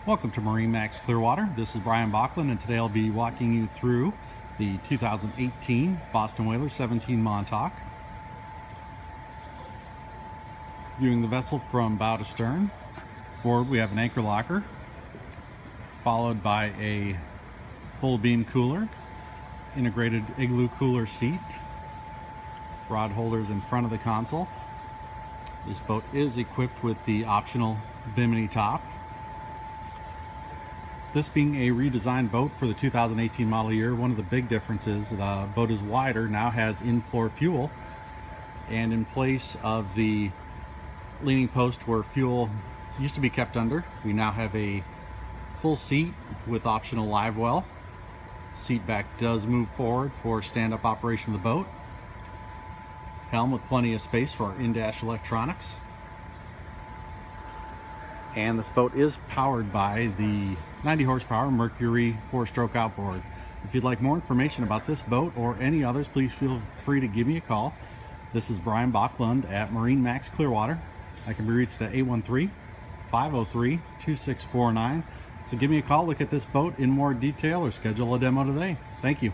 Welcome to MarineMax Clearwater. This is Brian Bachland, and today I'll be walking you through the 2018 Boston Whaler 17 Montauk. Viewing the vessel from bow to stern. Forward we have an anchor locker, followed by a full beam cooler, integrated igloo cooler seat, rod holders in front of the console. This boat is equipped with the optional bimini top. This being a redesigned boat for the 2018 model year, one of the big differences, the boat is wider, now has in-floor fuel, and in place of the leaning post where fuel used to be kept under, we now have a full seat with optional live well. Seat back does move forward for stand-up operation of the boat. Helm with plenty of space for our in-dash electronics. And this boat is powered by the 90 horsepower Mercury 4-stroke outboard. If you'd like more information about this boat or any others, please feel free to give me a call. This is Brian Bachland at MarineMax Clearwater. I can be reached at 813-503-2649. So give me a call, look at this boat in more detail, or schedule a demo today. Thank you.